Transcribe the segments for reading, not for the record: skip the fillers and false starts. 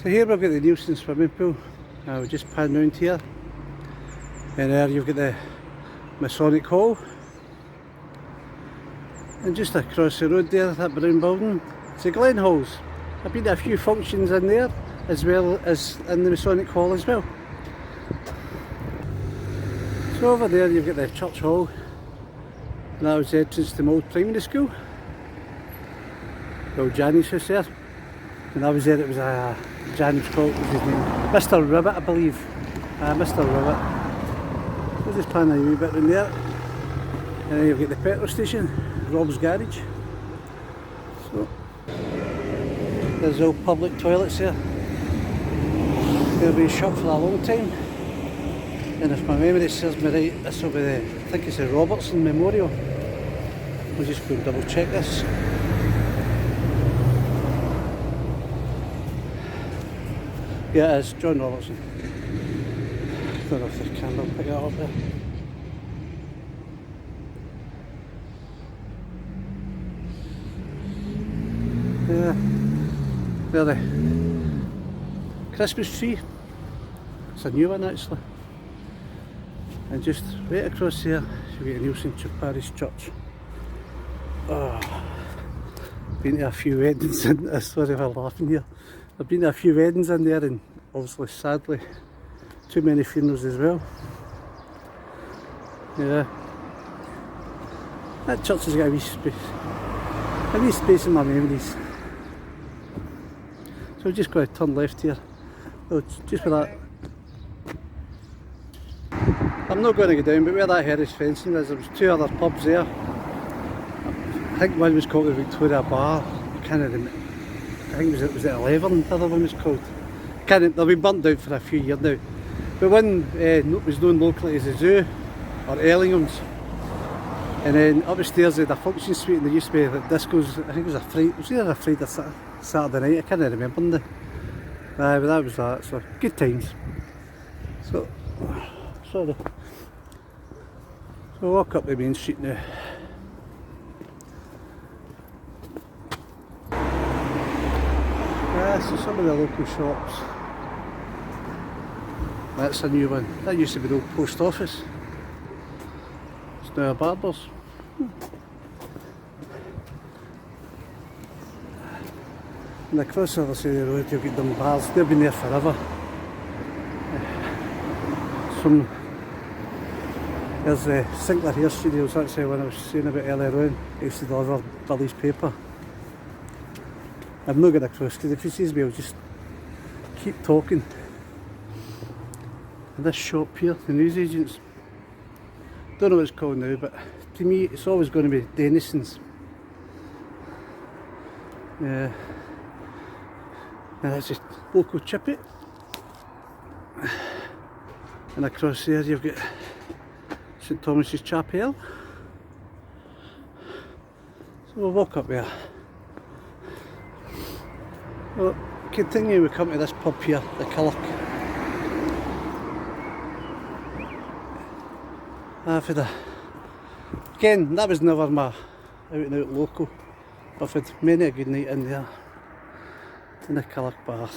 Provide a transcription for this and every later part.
So here we've got the Neilston swimming pool. We'll just pan round here. And there you've got the Masonic Hall. And just across the road there, that brown building, it's the Glen Halls. I've been to a few functions in there, as well as in the Masonic Hall as well. So over there you've got the church hall. And that was the entrance to my old primary school. The old Janny's house there. And I was there, it was Janny's called, what was his name? Mr. Ribbit, I believe. Mr. Ribbit. We'll just pan a wee bit in there. And then you've got the petrol station, Rob's Garage. So, there's all public toilets here. They'll be shut for a long time. And if my memory serves me right, this will be the, I think it's the Robertson Memorial. We'll just go and double check this. Yeah, it is, John Robertson. I don't know if the camera will pick that up there. Yeah, there the Christmas tree. It's a new one actually. And just right across there, you've got the Neilston Parish Church. Oh, been to a few weddings in, sorry if I'm laughing here. I've been to a few weddings in there, and obviously, sadly, too many funerals as well. Yeah. That church has got a wee space in my memories. So we're just going to turn left here. Oh, just for that. I'm not going to go down, but where that heritage fencing is, there was two other pubs there. I think one was called the Victoria Bar. I can't remember. I think it was at 11, the other one was called. They've been burnt down for a few years now. But one was known locally as the Zoo, or Ellingham's. And then upstairs they had a function suite, and there used to be like discos. I think it was either a Friday or Saturday night, I can't remember now. But that was that, so good times. So, sorry. So walk up the main street now. So some of the local shops. That's a new one. That used to be the old post office. It's now a barber's. And across the other side of the road you've got them bars. They've been there forever. There's the Sinclair Hair Studios, that's the one I was saying about earlier on. I used to deliver Billy's paper. I'm not going to cross because if he sees me I'll just keep talking. And this shop here, the newsagents, don't know what it's called now, but to me it's always going to be Denison's. Yeah. And that's just local chippy. And across there you've got St Thomas's Chapel. So we'll walk up there. Well, continue, we come to this pub here, the Culloch. Again, that was never my out and out local. I've had many a good night in there, in the Culloch bar.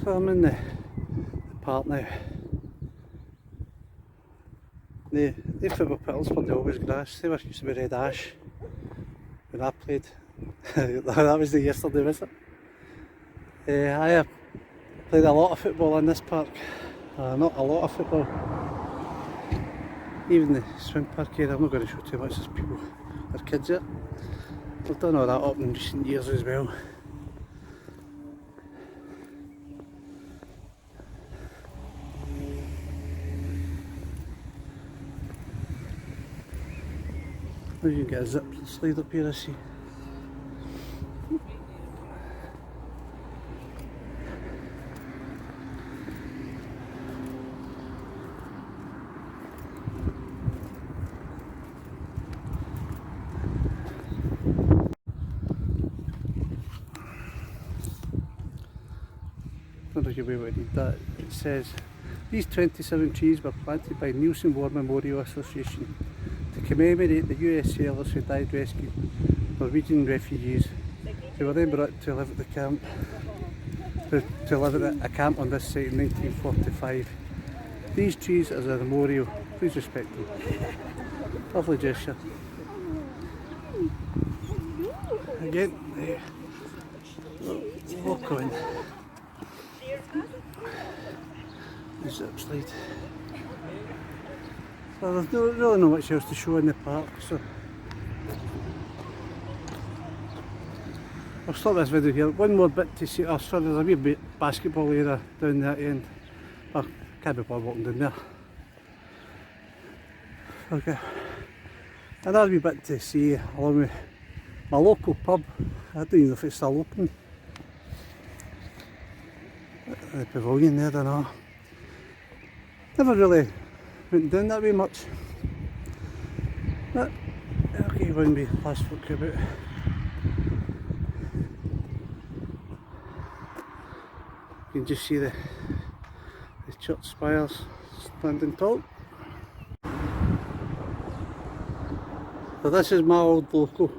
So I'm in the park now. The football pitches for the always grass. They were used to be red ash when I played. That was the yesterday visit. I have played a lot of football in this park. Not a lot of football. Even the swim park here, I'm not going to show too much as people are kids yet. I've done all that up in recent years as well. You can get a zip slide up here, I see. I don't know if you'll be able to read that. It says, these 27 trees were planted by Neilston War Memorial Association to commemorate the US sailors who died rescuing Norwegian refugees. They were then brought to live at the camp, to live at a camp on this site in 1945. These trees as a memorial, please respect them. Lovely gesture. Again, walk on. Zip slide. So there's really not much else to show in the park, so I'll stop this video here. One more bit to see. Oh, sorry, there's a wee basketball area down that end. I can't be bothered walking down there. Okay. Another wee bit to see along with my local pub. I don't even know if it's still open. The pavilion there, I don't know. Never really went down that way much. But okay, wouldn't be last folk about. You can just see the church spires standing tall. So this is my old local.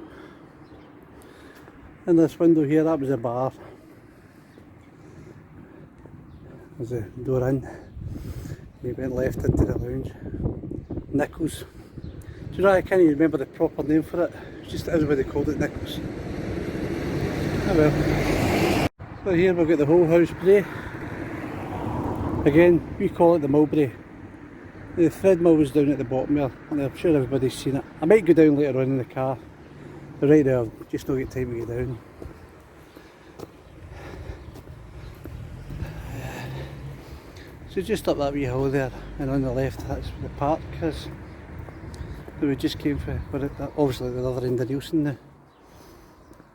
In this window here, that was a bar. There's a door in. We went left into the lounge. Nichols. Do you know, I can't even remember the proper name for it. It's just everybody called it Nichols. Oh well. So here we've got the whole house brae. Again, we call it the mulberry. The thread mill was down at the bottom there, and I'm sure everybody's seen it. I might go down later on in the car, but right now I've just not got time to get down. So just up that wee hill there, and on the left that's the park is. So we just came for it, obviously the other end of Neilston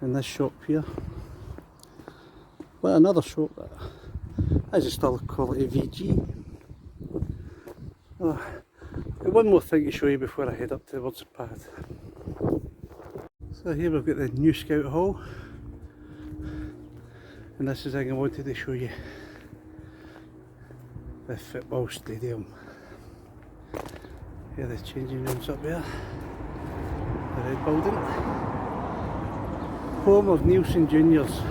in this shop here. But another shop that I just still call it a VG. Oh, one more thing to show you before I head up towards the path. So here we've got the new Scout Hall, and this is the thing I wanted to show you. The football stadium. Here the changing rooms up there. The red building. Home of Neilston Juniors.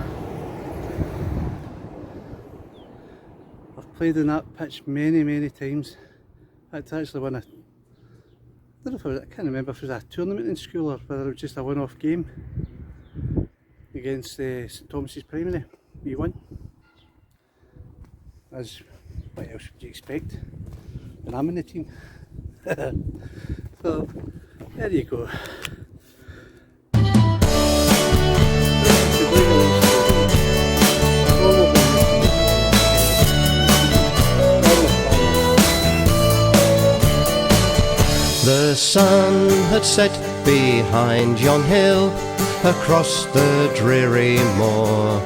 I've played in that pitch many times. That's actually when I don't know if it was, I can't remember if it was a tournament in school or whether it was just a one-off game against St Thomas's Primary, E1. As what else would you expect when I'm in the team? So there you go. The sun had set behind yon hill, across the dreary moor.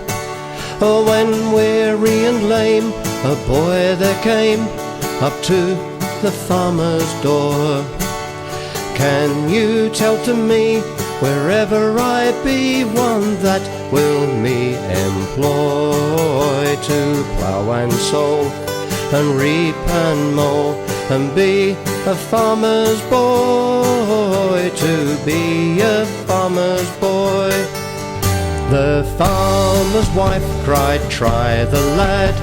Oh, when weary and lame, a boy there came, up to the farmer's door. Can you tell to me, wherever I be, one that will me employ to plough and sow, and reap and mow, and be a farmer's boy, to be a farmer's boy. The farmer's wife cried, try the lad,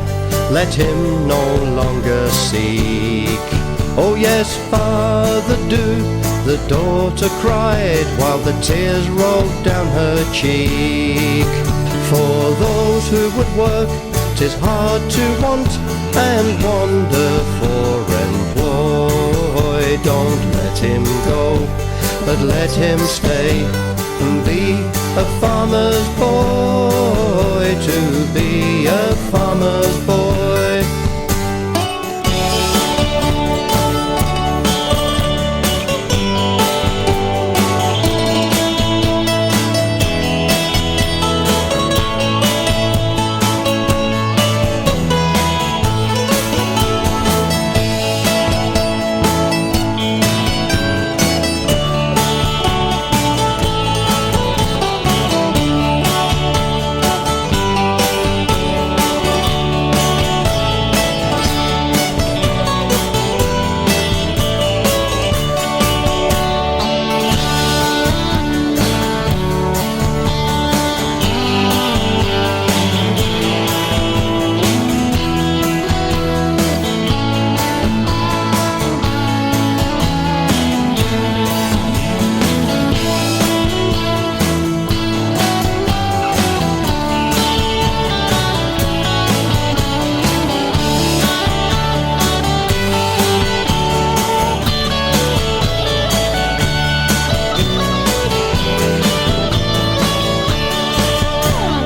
let him no longer seek. Oh yes, father, do, the daughter cried, while the tears rolled down her cheek. For those who would work, 'tis hard to want and wander for employ. Don't let him go, but let him stay and be a farmer's boy, to be a farmer's boy.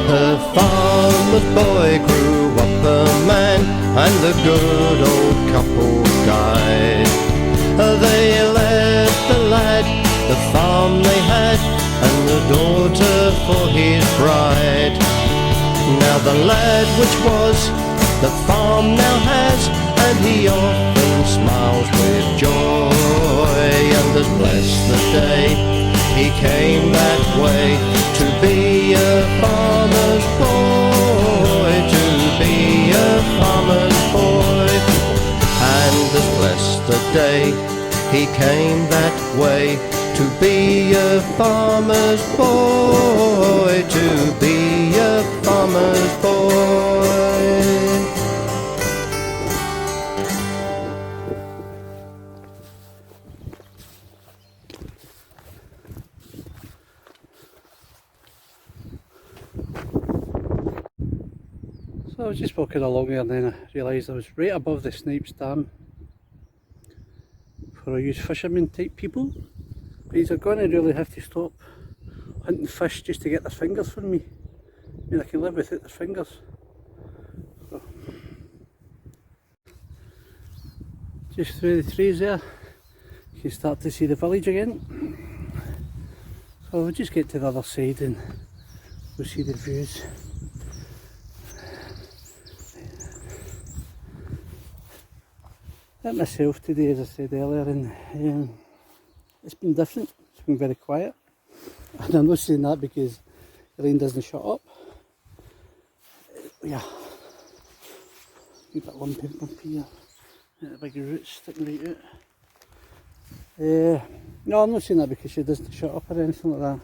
The farmer's boy grew up a man, and the good old couple died. They left the lad the farm they had, and the daughter for his bride. Now the lad which was, the farm now has, and he often smiles with joy. And as blessed the day he came that way, to be a farmer's boy, to be a farmer's boy. And as blessed the day he came that way, to be a farmer's boy, to be a farmer's boy. So I was just walking along here and then I realised I was right above the Snipes Dam for you fishermen type people. But you're going to really have to stop hunting fish just to get their fingers from me. I mean, I can live without their fingers. So, just through the trees there, you can start to see the village again. So we'll just get to the other side and we'll see the views. At myself today, as I said earlier, and it's been different. It's been very quiet, and I'm not saying that because Elaine doesn't shut up. Yeah, a bit lumpy up here, the big roots sticking right out. No, I'm not saying that because she doesn't shut up or anything like that.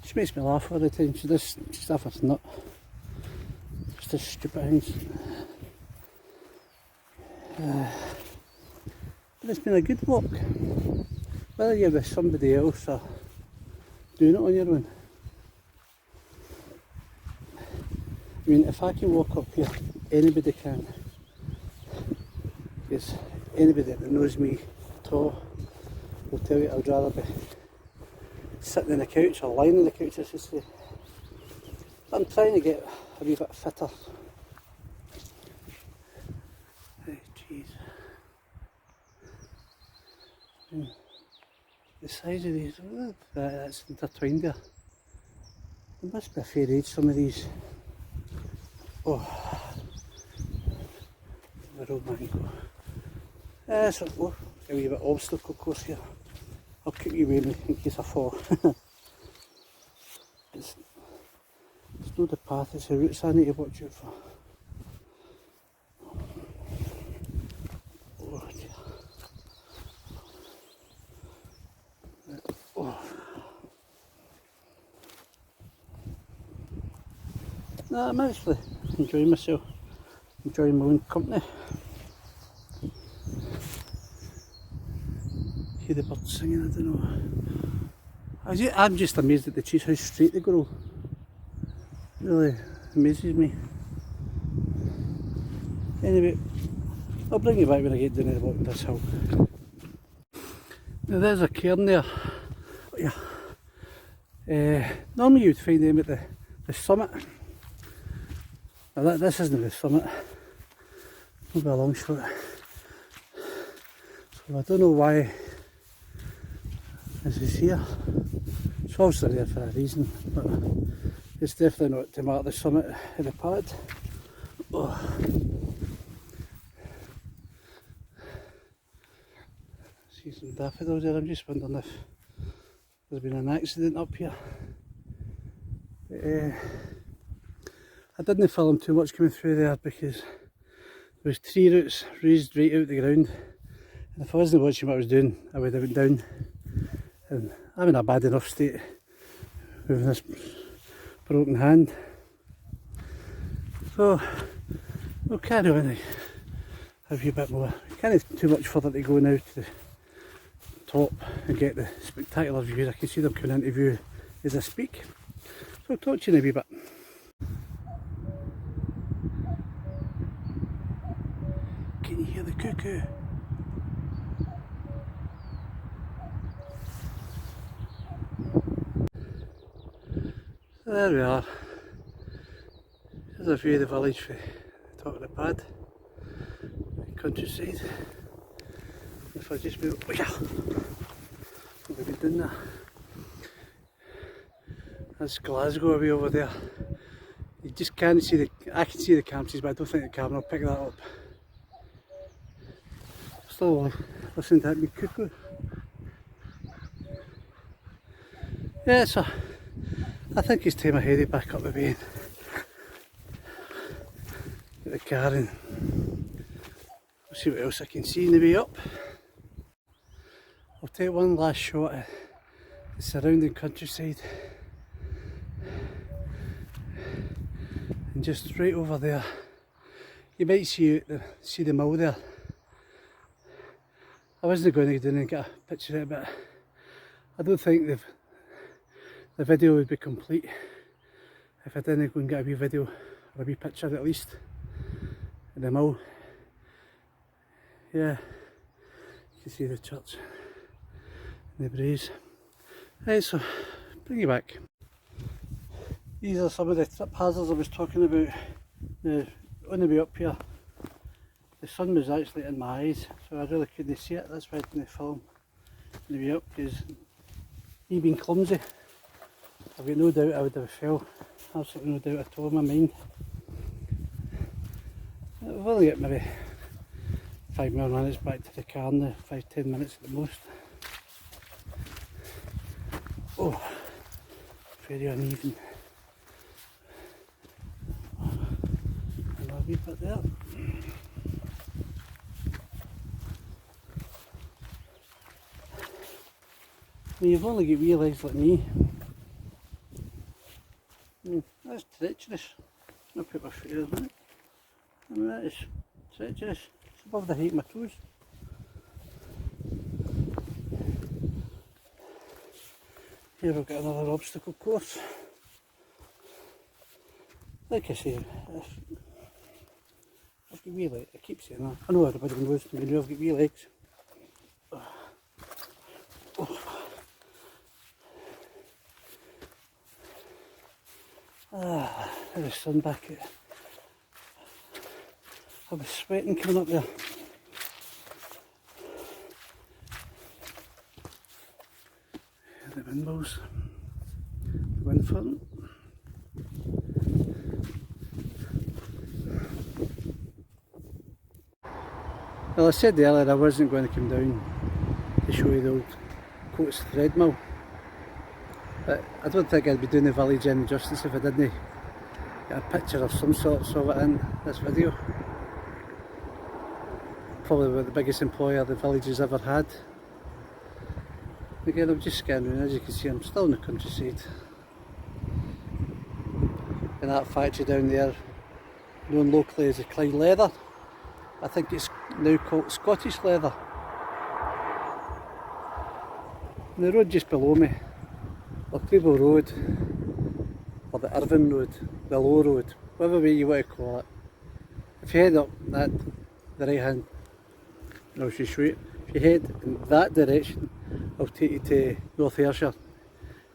She makes me laugh all the time. She does stuff that's not just the stupid things. But it's been a good walk, whether you're with somebody else or doing it on your own. I mean, if I can walk up here, anybody can. Because anybody that knows me at all will tell you I'd rather be sitting on the couch or lying on the couch, I should say. I'm trying to get a wee bit fitter. The size of these, that's intertwined there. There must be a fair age, some of these. Oh, the road mango. So we'll get a wee bit of obstacle course here. I'll keep you with me in case I fall. It's not the path, it's the routes I need to watch out for. Oh dear. No, I'm actually enjoying myself. enjoying my own company. Hear the birds singing, I don't know. I'm just amazed at the trees, how straight they grow. Really amazes me. Anyway, I'll bring you back when I get down to the bottom of this hill. Now there's a cairn there. Oh, yeah. Normally you'd find them at the summit. Now this isn't the summit. Maybe a long shot. So I don't know why this is here. It's obviously there for a reason, but it's definitely not to mark the summit of the pad. Oh. See some daffodils there. I'm just wondering if there's been an accident up here. But, I didn't film too much coming through there because there was tree roots raised right out the ground, and if I wasn't watching what I was doing I would have went down, and I'm in a bad enough state with this broken hand. So we'll carry on and have a wee bit more. Can't have too much further to go now to the top and get the spectacular views. I can see them coming into view as I speak. So I'll talk to you in a wee bit. Can you hear the cuckoo? So there we are. There's a view of the village from the top of the pad. Countryside. If I just move, oh yeah, we'll be doing that. That's Glasgow away over there. You just can't see I can see the campsites, but I don't think the camera will pick that up. Still listening to that wee cuckoo. Yeah, so I think it's time I headed back up the way. Get the car and we'll see what else I can see on the way up. I'll take one last shot at the surrounding countryside, and just right over there you might see the mill there. I wasn't going to go down and get a picture of it, but I don't think the video would be complete if I didn't go and get a wee video or a wee picture at least of the mill. Yeah, you can see the church and the breeze. Right, so bring you back. These are some of the trip hazards I was talking about. Now, on the way up here, the sun was actually in my eyes, so I really couldn't see it. That's why I didn't film on the way up, because me being clumsy, I've got no doubt I would have fell. Absolutely no doubt at all in my mind. I've only got maybe 5 more minutes back to the car now, 5-10 minutes at the most. Oh, very uneven. Another wee bit there. When you've only got wee legs like me, that's treacherous. I'll put my foot in a minute. I mean, that is treacherous. It's above the height of my toes. Here we've got another obstacle course. Like I say, I've got wee legs. I keep saying that. I know everybody knows me, I've got wee legs. Oh. Ah, there's the sun back out. I was sweating coming up there. The windmills, the wind farm. Well, I said earlier I wasn't going to come down to show you the old Coates thread mill, but I don't think I'd be doing the village any justice if I didn't get a picture of some sort of it in this video. Probably the biggest employer the village has ever had. Again, I'm just scanning around. As you can see, I'm still in the countryside. And that factory down there known locally as the Clyde leather. I think it's now called Scottish leather. And the road just below me, Lochreble Road, or the Irvine Road, the Low Road, whatever way you want to call it. If you head up that, the right hand, I'll just show you. If you head in that direction, I'll take you to North Ayrshire,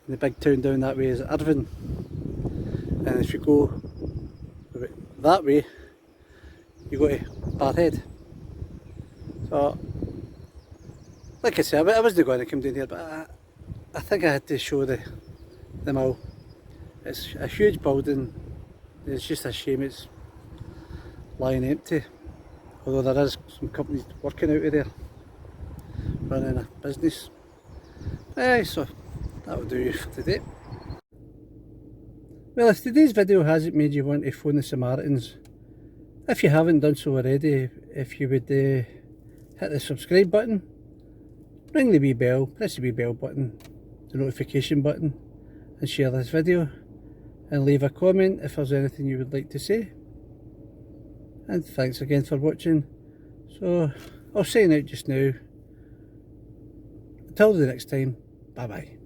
and the big town down that way is Irvine. And if you go that way, you go to Barhead. So, like I said, I wasn't going to come down here, but I think I had to show the mill. It's a huge building. It's just a shame it's lying empty, although there is some companies working out of there, running a business. So that'll do you for today. Well, if today's video hasn't made you want to phone the Samaritans, if you haven't done so already, if you would hit the subscribe button, ring the wee bell, press the wee bell button, the notification button, and share this video, and leave a comment if there's anything you would like to say. And thanks again for watching. So I'll sign out just now. Until the next time, bye bye.